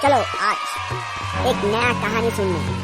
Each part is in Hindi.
चलो आज एक नया कहानी सुनने।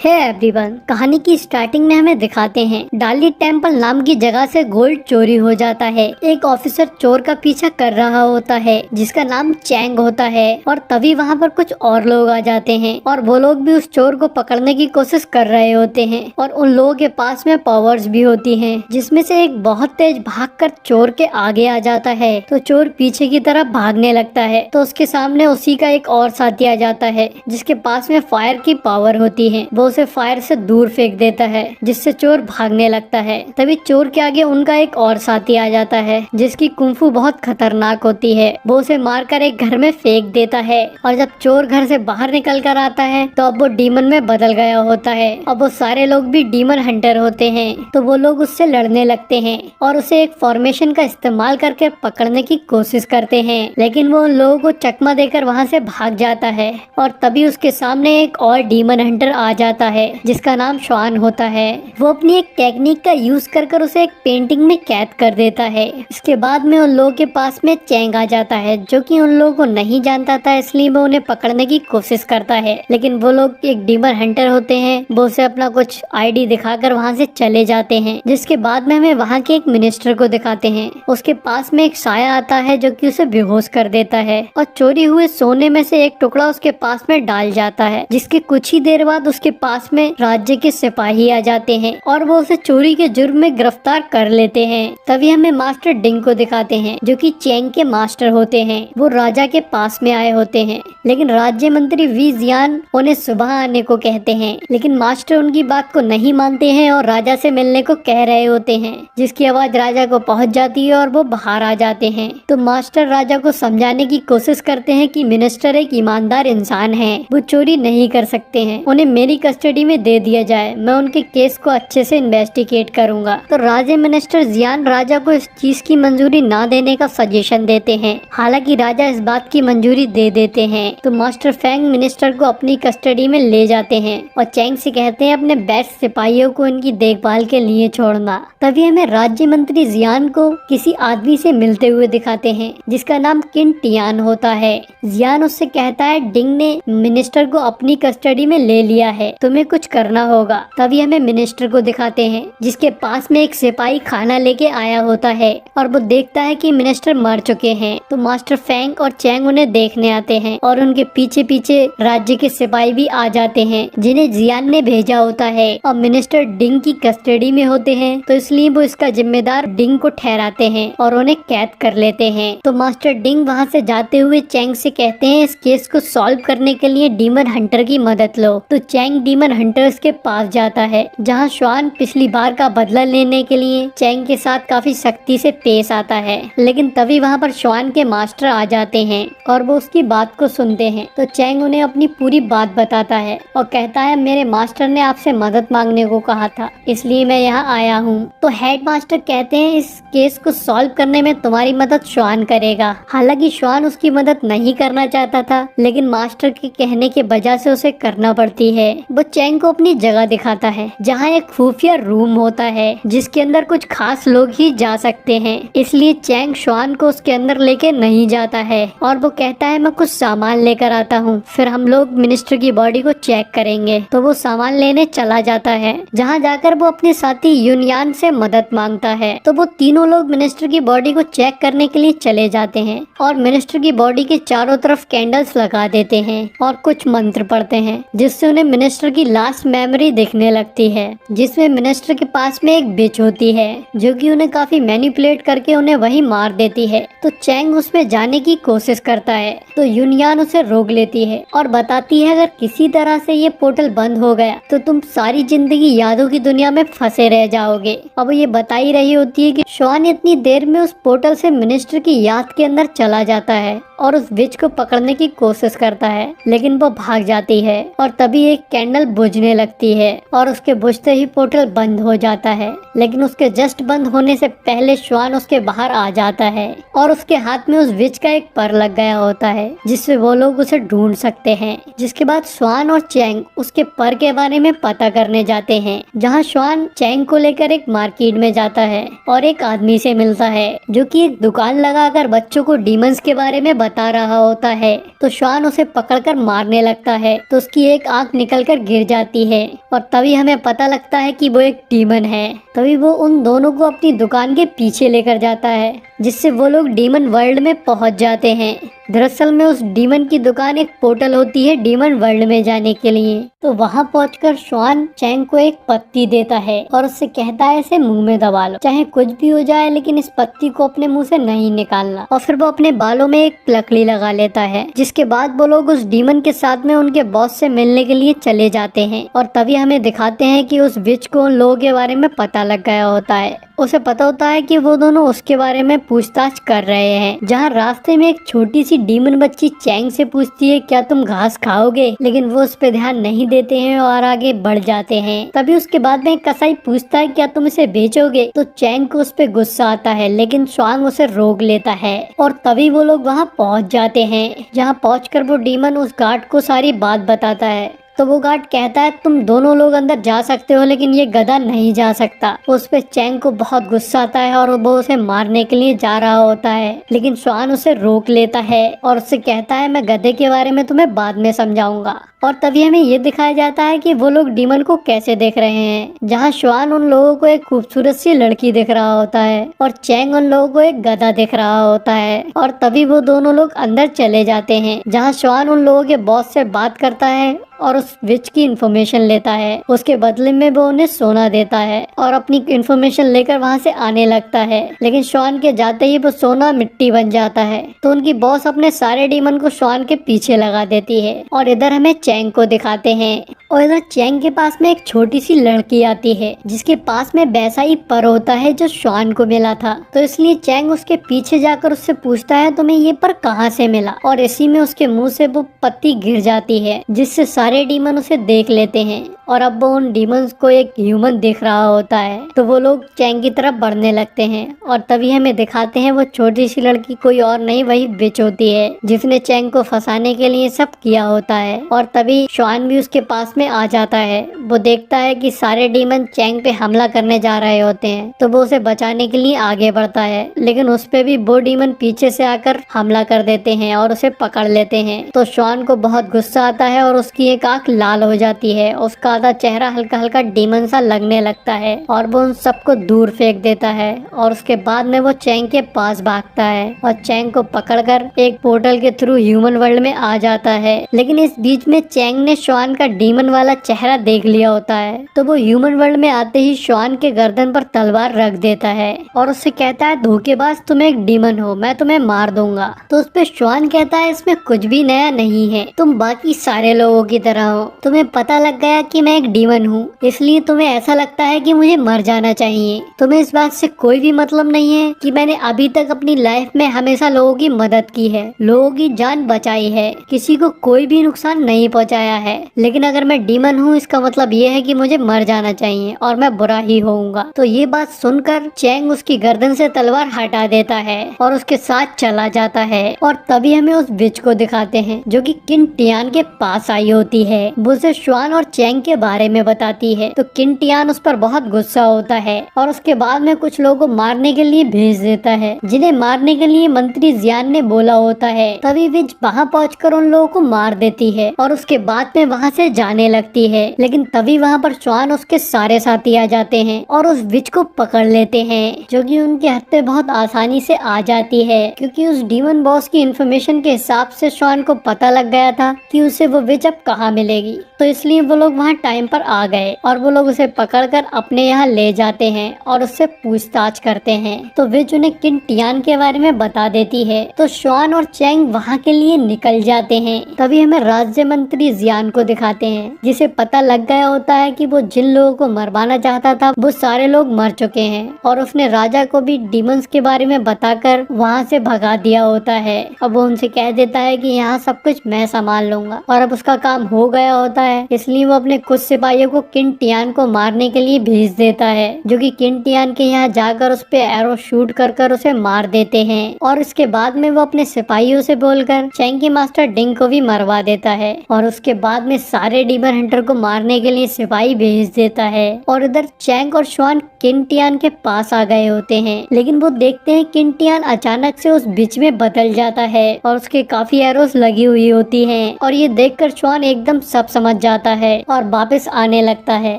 है एवरीवन, कहानी की स्टार्टिंग में हमें दिखाते हैं डाली टेम्पल नाम की जगह से गोल्ड चोरी हो जाता है। एक ऑफिसर चोर का पीछा कर रहा होता है जिसका नाम चैंग होता है और तभी वहाँ पर कुछ और लोग आ जाते हैं और वो लोग भी उस चोर को पकड़ने की कोशिश कर रहे होते हैं और उन लोगों के पास में पावर्स भी होती हैं, जिसमें से एक बहुत तेज भागकर चोर के आगे आ जाता है। तो चोर पीछे की तरफ भागने लगता है तो उसके सामने उसी का एक और साथी आ जाता है जिसके पास में फायर की पावर होती है। वो उसे फायर से दूर फेंक देता है जिससे चोर भागने लगता है। तभी चोर के आगे उनका एक और साथी आ जाता है जिसकी कुंफू बहुत खतरनाक होती है। वो उसे मारकर एक घर में फेंक देता है और जब चोर घर से बाहर निकल कर आता है तो अब वो डीमन में बदल गया होता है। अब वो सारे लोग भी डीमन हंटर होते हैं तो वो लोग उससे लड़ने लगते हैं और उसे एक फॉर्मेशन का इस्तेमाल करके पकड़ने की कोशिश करते हैं, लेकिन वो उन लोगों को चकमा देकर वहाँ से भाग जाता है और तभी उसके सामने एक और डीमन हंटर आ जाता है जिसका नाम श्वान होता है। वो अपनी एक टेक्निक का यूज कर उसे एक पेंटिंग में कैद कर देता है। इसके बाद में उन लोगों के पास में चैंग आ जाता है जो कि उन लोगों को नहीं जानता था, इसलिए वो उन्हें पकड़ने की कोशिश करता है, लेकिन वो लोग एक डीमन हंटर होते हैं। वो उसे अपना कुछ आईडी दिखाकर वहाँ से चले जाते हैं। जिसके बाद में हमें वहाँ के एक मिनिस्टर को दिखाते हैं। उसके पास में एक साया आता है जो कि उसे बेहोश कर देता है और चोरी हुए सोने में से एक टुकड़ा उसके पास में डाल जाता है, जिसके कुछ ही देर बाद उसके पास में राज्य के सिपाही आ जाते हैं और वो उसे चोरी के जुर्म में गिरफ्तार कर लेते हैं। तभी हमें मास्टर डिंग को दिखाते हैं जो कि चैंग के मास्टर होते हैं। वो राजा के पास में आए होते हैं, लेकिन राज्य मंत्री वी जियान उन्हें सुबह आने को कहते हैं, लेकिन मास्टर उनकी बात को नहीं मानते हैं और राजा से मिलने को कह रहे होते हैं, जिसकी आवाज राजा को पहुंच जाती है और वो बाहर आ जाते हैं। तो मास्टर राजा को समझाने की कोशिश करते हैं कि मिनिस्टर एक ईमानदार इंसान है, वो चोरी नहीं कर सकते हैं, उन्हें मेरी कस्टडी में दे दिया जाए, मैं उनके केस को अच्छे से इन्वेस्टिगेट करूंगा। तो राज्य मिनिस्टर जियान राजा को इस चीज की मंजूरी ना देने का सजेशन देते हैं, हालांकि राजा इस बात की मंजूरी दे देते हैं। तो मास्टर फेंग मिनिस्टर को अपनी कस्टडी में ले जाते हैं और चैंग से कहते हैं अपने बेस्ट सिपाहियों को इनकी देखभाल के लिए छोड़ना। तभी हमें राज्य मंत्री जियान को किसी आदमी से मिलते हुए दिखाते हैं जिसका नाम किन टियान होता है। जियान उससे कहता है डिंग ने मिनिस्टर को अपनी कस्टडी में ले लिया है, तुम्हें कुछ करना होगा। तभी हमें मिनिस्टर को दिखाते हैं जिसके पास में एक सिपाही खाना लेके आया होता है और वो देखता है कि मिनिस्टर मर चुके हैं। तो मास्टर फेंग और चैंग उन्हें देखने आते हैं और उनके पीछे पीछे राज्य के सिपाही भी आ जाते हैं जिन्हें जियान ने भेजा होता है और मिनिस्टर डिंग की कस्टडी में होते हैं, तो इसलिए वो इसका जिम्मेदार डिंग को ठहराते हैं और उन्हें कैद कर लेते हैं। तो मास्टर डिंग वहाँ से जाते हुए चैंग से कहते हैं इस केस को सॉल्व करने के लिए डीमन हंटर की मदद लो। तो चैंग डीमन हंटर्स के पास जाता है जहाँ श्वान पिछली बार का बदला लेने के लिए चैंग के साथ काफी सख्ती से पेश आता है, लेकिन तभी वहाँ पर श्वान के मास्टर आ जाते हैं और वो उसकी बात को सुनते हैं। तो चैंग उन्हें अपनी पूरी बात बताता है और कहता है मेरे मास्टर ने आपसे मदद मांगने को कहा था, इसलिए मैं यहाँ आया हूँ। तो हेड मास्टर कहते हैं इस केस को सॉल्व करने में तुम्हारी मदद श्वान करेगा। हालांकि श्वान उसकी मदद नहीं करना चाहता था, लेकिन मास्टर के कहने के वजह से उसे करना पड़ती है। वो चैंग को अपनी जगह दिखाता है जहाँ एक खुफिया रूम होता है जिसके अंदर कुछ खास लोग ही जा सकते हैं, इसलिए चैंग श्वान को उसके अंदर लेके नहीं जाता है और वो कहता है मैं कुछ सामान लेकर आता हूँ, फिर हम लोग मिनिस्टर की बॉडी को चेक करेंगे। तो वो सामान लेने चला जाता है जहाँ जाकर वो अपने साथी यूनियान से मदद मांगता है। तो वो तीनों लोग मिनिस्टर की बॉडी को चेक करने के लिए चले जाते हैं और मिनिस्टर की बॉडी के चारों तरफ कैंडल्स लगा देते हैं और कुछ मंत्र पढ़ते हैं जिससे उन्हें मिनिस्टर की लास्ट मेमोरी दिखने लगती है, जिसमें मिनिस्टर के पास में एक बिच होती है जो कि उन्हें काफी मैनिपुलेट करके उन्हें वहीं मार देती है। तो चैंग उसमें जाने की कोशिश करता है तो यूनियान उसे रोक लेती है और बताती है अगर किसी तरह से ये पोर्टल बंद हो गया तो तुम सारी जिंदगी यादों की दुनिया में फंसे रह जाओगे। अब ये बता ही रही होती है कि श्वान इतनी देर में उस पोर्टल से मिनिस्टर की याद के अंदर चला जाता है और उस विच को पकड़ने की कोशिश करता है, लेकिन वो भाग जाती है और तभी एक कैंडल पोर्टल बुझने लगती है और उसके बुझते ही पोर्टल बंद हो जाता है। लेकिन उसके जस्ट बंद होने से पहले श्वान उसके बाहर आ जाता है और उसके हाथ में उस विच का एक पर लग गया होता है जिससे वो लोग उसे ढूंढ सकते हैं। जिसके बाद श्वान और चैंग उसके पर के बारे में पता करने जाते हैं, जहाँ श्वान चैंग को लेकर एक मार्केट में जाता है और एक आदमी से मिलता है जो कि एक दुकान लगाकर बच्चों को डीमंस के बारे में बता रहा होता है। तो श्वान उसे पकड़कर मारने लगता है तो उसकी एक आंख निकलकर गिर जाती है और तभी हमें पता लगता है कि वो एक डीमन है। तभी वो उन दोनों को अपनी दुकान के पीछे लेकर जाता है जिससे वो लोग डीमन वर्ल्ड में पहुंच जाते हैं। दरअसल में उस डीमन की दुकान एक पोर्टल होती है डीमन वर्ल्ड में जाने के लिए। तो वहां पहुंचकर श्वान चैंग को एक पत्ती देता है और उससे कहता है इसे मुंह में दबा लो, चाहे कुछ भी हो जाए लेकिन इस पत्ती को अपने मुंह से नहीं निकालना। और फिर वो अपने बालों में एक लकड़ी लगा लेता है। जिसके बाद वो लोग उस डीमन के साथ में उनके बॉस से मिलने के लिए चले जाते हैं और तभी हमें दिखाते हैं कि उस विच को उन लोगों के बारे में पता लग गया होता है। उसे पता होता है कि वो दोनों उसके बारे में पूछताछ कर रहे हैं। जहाँ रास्ते में एक छोटी सी डीमन बच्ची चैंग से पूछती है क्या तुम घास खाओगे, लेकिन वो उस पे ध्यान नहीं देते हैं और आगे बढ़ जाते हैं। तभी उसके बाद में कसाई पूछता है क्या तुम इसे बेचोगे, तो चैंग को उस पे गुस्सा आता है लेकिन स्वांग उसे रोक लेता है और तभी वो लोग वहाँ पहुँच जाते हैं। जहाँ पहुँचकर वो डीमन उस गार्ड को सारी बात बताता है। तो वो गार्ड कहता है तुम दोनों लोग अंदर जा सकते हो लेकिन ये गधा नहीं जा सकता। उस पे चैंग को बहुत गुस्सा आता है और वो उसे मारने के लिए जा रहा होता है लेकिन श्वान उसे रोक लेता है और उससे कहता है मैं गधे के बारे में तुम्हें बाद में समझाऊंगा। और तभी हमें ये दिखाया जाता है कि वो लोग डीमन को कैसे देख रहे हैं। जहाँ श्वान उन लोगों को एक खूबसूरत सी लड़की दिख रहा होता है और चैंग उन लोगों को एक गधा दिख रहा होता है। और तभी वो दोनों लोग अंदर चले जाते हैं जहाँ श्वान उन लोगों के बॉस से बात करता है और उस विच की इन्फॉर्मेशन लेता है। उसके बदले में वो उन्हें सोना देता है और अपनी इन्फॉर्मेशन लेकर वहाँ से आने लगता है। लेकिन श्वान के जाते ही वो सोना मिट्टी बन जाता है। तो उनकी बॉस अपने सारे डीमन को श्वान के पीछे लगा देती है और इधर हमें चैंग को दिखाते हैं। और इधर चैंग के पास में एक छोटी सी लड़की आती है जिसके पास में वैसा ही पर होता है जो श्वान को मिला था। तो इसलिए चैंग उसके पीछे जाकर उससे पूछता है तुम्हें ये पर कहाँ से मिला, और इसी में उसके मुंह से वो पत्ती गिर जाती है जिससे सारे डीमन उसे देख लेते हैं। और अब वो उन डीमंस को एक ह्यूमन दिख रहा होता है तो वो लोग चैंग की तरफ बढ़ने लगते हैं। और तभी हमें दिखाते हैं वो छोटी सी लड़की कोई और नहीं वही विच होती है जिसने चैंग को फंसाने के लिए सब किया होता है। और तभी श्वान भी उसके पास में आ जाता है। वो देखता है कि सारे डीमन चैंग पे हमला करने जा रहे होते हैं तो वो उसे बचाने के लिए आगे बढ़ता है लेकिन उस पे भी वो डीमन पीछे से आकर हमला कर देते हैं और उसे पकड़ लेते हैं। तो श्वान को बहुत गुस्सा आता है और उसकी एक आंख लाल हो जाती है। उसका आधा चेहरा हल्का हल्का डीमन सा लगने लगता है और वो उन सबको दूर फेंक देता है। और उसके बाद में वो चैंग के पास भागता है और चैंग को पकड़कर एक पोर्टल के थ्रू ह्यूमन वर्ल्ड में आ जाता है। लेकिन इस बीच में चैंग ने श्वान का डीमन वाला चेहरा देख लिया होता है तो वो ह्यूमन वर्ल्ड में आते ही श्वान के गर्दन पर तलवार रख देता है और उससे कहता है धोखेबाज तुम एक डीमन हो, मैं तुम्हें मार दूंगा। तो उस पे श्वान कहता है इसमें कुछ भी नया नहीं है, तुम बाकी सारे लोगों की तरह हो। तुम्हें पता लग गया कि मैं एक डीमन हूँ इसलिए तुम्हें ऐसा लगता है कि मुझे मर जाना चाहिए। तुम्हें इस बात से कोई भी मतलब नहीं है कि मैंने अभी तक अपनी लाइफ में हमेशा लोगों की मदद की है, लोगों की जान बचाई है, किसी को कोई भी नुकसान नहीं पहुँचाया है। लेकिन अगर मैं डीमन हूँ इसका मतलब ये है कि मुझे मर जाना चाहिए और मैं बुरा ही होऊंगा। तो ये बात सुनकर चैंग उसकी गर्दन से तलवार हटा देता है और उसके साथ चला जाता है। और तभी हमें उस विच को दिखाते हैं जो कि किन टियान के पास आई होती है। वो उसे श्वान और चैंग के बारे में बताती है तो किन टियान उस पर बहुत गुस्सा होता है और उसके बाद में कुछ लोगों को मारने के लिए भेज देता है जिन्हें मारने के लिए मंत्री जियान ने बोला होता है। तभी विच वहाँ पहुंचकर उन लोगों को मार देती है और उसके बाद में वहाँ से जाने लगती है। लेकिन तभी वहाँ पर श्वान उसके सारे साथी आ जाते हैं और उस विच को पकड़ लेते हैं जो कि उनके हाथ पे बहुत आसानी से आ जाती है क्योंकि उस डीमन बॉस की इन्फॉर्मेशन के हिसाब से श्वान को पता लग गया था कि उसे वो विच अब कहाँ मिलेगी। तो इसलिए वो लोग वहाँ टाइम पर आ गए और वो लोग उसे पकड़कर अपने यहाँ ले जाते हैं और उससे पूछताछ करते हैं। तो विच उन्हें किन टियान के बारे में बता देती है। तो श्वान और चैंग वहाँ के लिए निकल जाते हैं। तभी हमें राज्य मंत्री जियान को दिखाते हैं जिसे पता लग गया होता है कि वो जिन लोगों को मरवाना चाहता था वो सारे लोग मर चुके हैं और उसने राजा को भी डीमंस के बारे में बताकर वहाँ से भगा दिया होता है। अब वो उनसे कह देता है कि यहाँ सब कुछ मैं संभाल लूंगा और अब उसका काम हो गया होता है, इसलिए वो अपने कुछ सिपाहियों को किन टियान को मारने के लिए भेज देता है, जो कि किन टियान के यहाँ जाकर उस पे एरो शूट कर उसे मार देते हैं। और इसके बाद में वो अपने सिपाहियों से बोलकर चैंग की मास्टर डिंग को भी मरवा देता है और उसके बाद में सारे डीमन हंटर को मारने के लिए सिपाही भेज देता है। और इधर चैंग और श्वान किन टियान के पास आ गए होते हैं, लेकिन वो देखते हैं किन टियान अचानक से उस बिच में बदल जाता है और उसके काफी एरोस लगी हुई होती हैं। और ये देखकर श्वान एकदम सब समझ जाता है और वापस आने लगता है।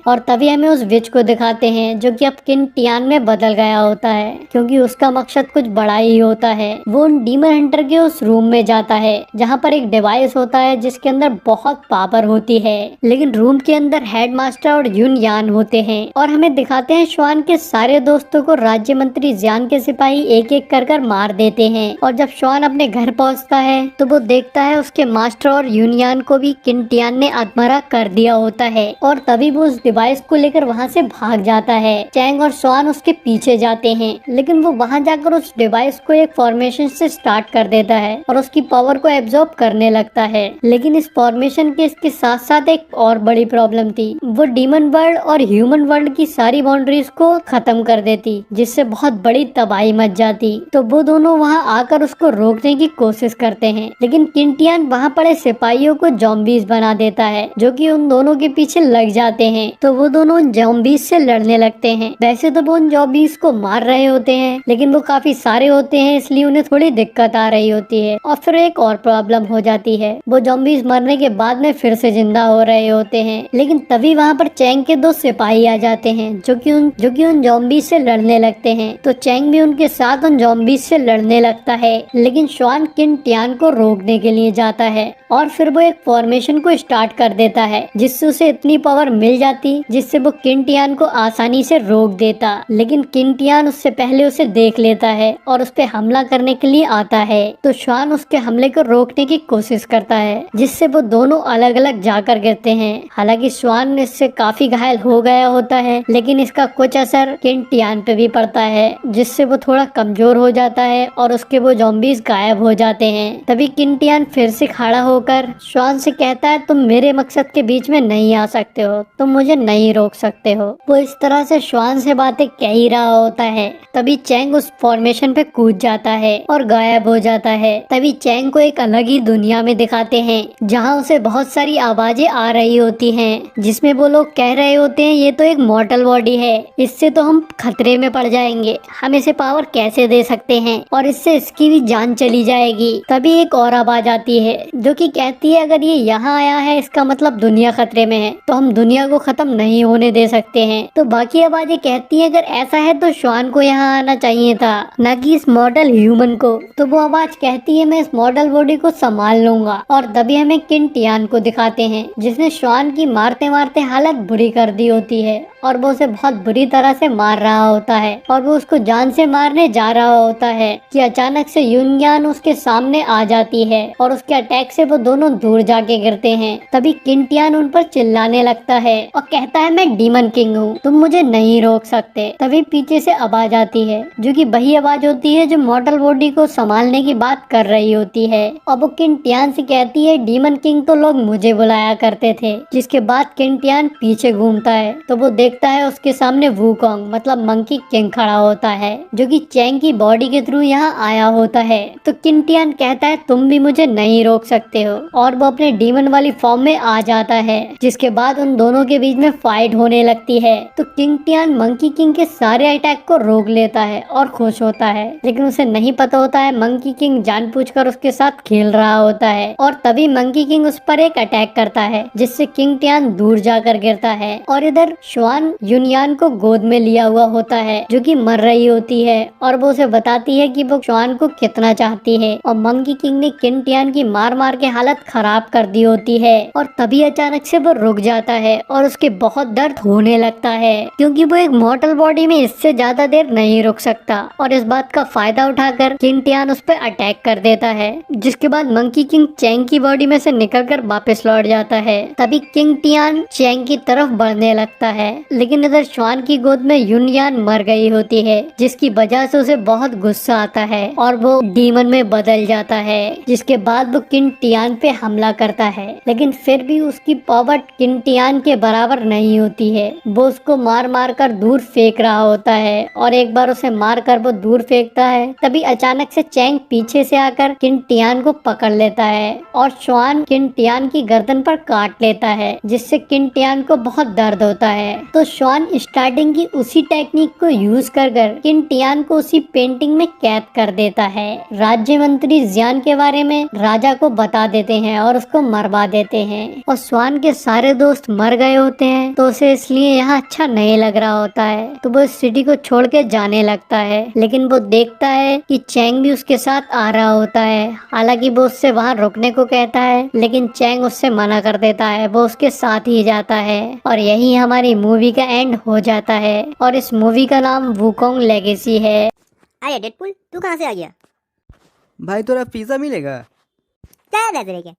और तभी हमें उस विच को दिखाते हैं जो कि अब किन टियान में बदल गया होता है, क्योंकि उसका मकसद कुछ बड़ा ही होता है। वो उन डीमन हंटर के उस रूम में जाता है जहाँ पर एक डिवाइस होता है जिसके अंदर बहुत पावर होती है, लेकिन रूम के अंदर हेडमास्टर और यून यान होते हैं। और हमें दिखाते हैं श्वान के सारे दोस्तों को राज्य मंत्री जियान के सिपाही एक एक कर मार देते हैं। और जब श्वान अपने घर पहुंचता है तो वो देखता है उसके मास्टर और यूनियन को भी किन टियान ने आत्महत्या कर दिया होता है। और तभी वो उस डिवाइस को लेकर वहाँ से भाग जाता है। चैंग और श्वान उसके पीछे जाते हैं, लेकिन वो वहाँ जाकर उस डिवाइस को एक फॉर्मेशन से स्टार्ट कर देता है और उसकी पावर को एब्जॉर्ब करने लगता है। लेकिन इस फॉर्मेशन के इसके साथ साथ एक और बड़ी प्रॉब्लम थी, वो डीमन वर्ल्ड और ह्यूमन वर्ल्ड की सारी बाउंड्रीज को खत्म कर देती, जिससे बहुत बड़ी तबाही मच जाती। तो वो दोनों वहाँ आकर उसको रोकने की कोशिश करते हैं, लेकिन किन टियान वहाँ पड़े सिपाहियों को जॉम्बीज बना देता है, जो कि उन दोनों के पीछे लग जाते हैं। तो वो दोनों उन जॉम्बीज से लड़ने लगते हैं। वैसे तो वो उन जॉम्बीज को मार रहे होते हैं, लेकिन वो काफी सारे होते हैं, इसलिए उन्हें थोड़ी दिक्कत आ रही होती है। और फिर एक और प्रॉब्लम हो जाती है, वो जॉम्बीज मरने के बाद में फिर से जिंदा हो रहे होते हैं। लेकिन तभी वहाँ पर चैंग के दो सिपाही आ जाते हैं जो कि उन जॉम्बीज से लड़ने लगते हैं। तो चैंग भी उनके साथ उन जॉम्बीज से लड़ने लगता है, लेकिन श्वान किन टियान को रोकने के लिए जाता है और फिर वो एक फॉर्मेशन को स्टार्ट कर देता है, जिससे उसे इतनी पावर मिल जाती जिससे वो किन टियान को आसानी से रोक देता। लेकिन किन टियान उससे पहले उसे देख लेता है और उस पे हमला करने के लिए आता है। तो श्वान उसके हमले को रोकने की कोशिश करता है, जिससे वो दोनों अलग अलग जाकर गिरते हैं। हालांकि श्वान इससे काफी घायल हो गया होता है, लेकिन इसका कुछ असर किन टियान पे भी पड़ता है, जिससे वो थोड़ा कमजोर हो जाता है और उसके वो जॉम्बीज गायब हो जाते हैं। तभी किन टियान फिर से खड़ा होकर श्वान से कहता है, तुम मेरे मकसद के बीच में नहीं आ सकते हो, तुम मुझे नहीं रोक सकते हो। वो इस तरह से श्वान से बातें कह ही रहा होता है, तभी चैंग उस फॉर्मेशन पे कूद जाता है और गायब हो जाता है। तभी चैंग को एक अलग ही दुनिया में दिखाते हैं, जहाँ उसे बहुत सारी आवाजें आ रही होती हैं, जिसमें वो लोग कह रहे होते हैं, ये तो एक मॉर्टल बॉडी है, इससे तो हम खतरे में पड़ जाएंगे, हम इसे पावर कैसे दे सकते हैं और इससे इसकी भी जान चली जाएगी। तभी एक और आवाज आती है जो कि कहती है, अगर ये यहाँ आया है इसका मतलब दुनिया खतरे में है, तो हम दुनिया को खत्म नहीं होने दे सकते हैं। तो बाकी आवाजें कहती है, अगर ऐसा है तो श्वान को यहाँ आना चाहिए था, न कि इस मॉडल ह्यूमन को। तो वो आवाज कहती है, मैं इस मॉडल बॉडी को संभाल लूंगा। और तभी हमें किन टियान को दिखाते हैं, जिसने श्वान की मारते मारते हालत बुरी कर दी होती है और वो उसे बहुत बुरी तरह से मार रहा होता है और वो उसको जान से मारने जा रहा होता है कि अचानक से यूनियन उसके सामने आ जाती है और उसके अटैक से वो दोनों दूर जाके गिरते हैं। तभी किन टियान उन पर चिल्लाने लगता है और कहता है, मैं डीमन किंग हूँ, तुम मुझे नहीं रोक सकते। तभी पीछे से आवाज आती है जो कि वही आवाज होती है जो मॉडल बॉडी को संभालने की बात कर रही होती है। और वो किन टियान से कहती है, डीमन किंग तो लोग मुझे बुलाया करते थे। जिसके बाद किन टियान पीछे घूमता है तो वो देखता है उसके सामने वूकोंग मतलब मंकी किंग खड़ा होता है, जो कि चैंग की बॉडी के थ्रू यहाँ आया होता है। तो किन टियान कहता है, तुम भी मुझे नहीं रोक सकते हो, और वो अपने डीमन वाली फॉर्म में आ जाता है। जिसके बाद उन दोनों के बीच में फाइट होने लगती है। तो किंग टियान मंकी किंग के सारे अटैक को रोक लेता है और खुश होता है, लेकिन उसे नहीं पता होता है मंकी किंग जानबूझकर उसके साथ खेल रहा होता है। और तभी मंकी किंग उस पर एक अटैक करता है, जिससे किंग टियान दूर जाकर गिरता है। और इधर श्वान स्वान यूनियान को गोद में लिया हुआ होता है जो कि मर रही होती है और वो उसे बताती है कि वो स्वान को कितना चाहती है और मंकी किंग ने किन टियान की मार मार के हालत खराब कर दी होती है और तभी अचानक से वो रुक जाता है और उसके बहुत दर्द होने लगता है क्योंकि वो एक मॉर्टल बॉडी में इससे ज्यादा देर नहीं रुक सकता और इस बात का फायदा उठाकर किन टियान उस पर अटैक कर देता है जिसके बाद मंकी किंग चैंग की बॉडी में से निकलकर वापस लौट जाता है। तभी किंग टियान चैंग की तरफ बढ़ने लगता है लेकिन इधर स्वान की गोद में यूनियान मर गई होती है जिसकी वजह से उसे बहुत गुस्सा आता है और वो डीमन में बदल जाता है जिसके बाद वो किन टियान पे हमला करता है लेकिन फिर भी उसकी पावर किन टियान के बराबर नहीं होती है। वो उसको मार मार कर दूर फेंक रहा होता है और एक बार उसे मार कर वो दूर फेंकता है तभी अचानक से चैंग पीछे से आकर किन टियान को पकड़ लेता है और स्वान किन टियान की गर्दन पर काट लेता है जिससे किन टियान को बहुत दर्द होता है। तो स्वान स्टार्टिंग की उसी टेक्निक को यूज कर किन टियान को उसी पेंटिंग में कैद कर देता है। राज्य मंत्री जियान के बारे में राजा को बता देते हैं और उसको मरवा देते हैं और स्वान के सारे दोस्त मर गए होते हैं तो उसे इसलिए यहाँ अच्छा नहीं लग रहा होता है तो वो इस सिटी को छोड़ के जाने लगता है लेकिन वो देखता है कि चैंग भी उसके साथ आ रहा होता है। हालांकि वो उससे वहाँ रुकने को कहता है लेकिन चैंग उससे मना कर देता है, वो उसके साथ ही जाता है और यही हमारी मूवी का एंड हो जाता है और इस मूवी का नाम वुकोंग लेगेसी है। अरे डेडपुल तू कहाँ से आ गया? भाई तोरा पिज्जा मिलेगा? क्या तेरे क्या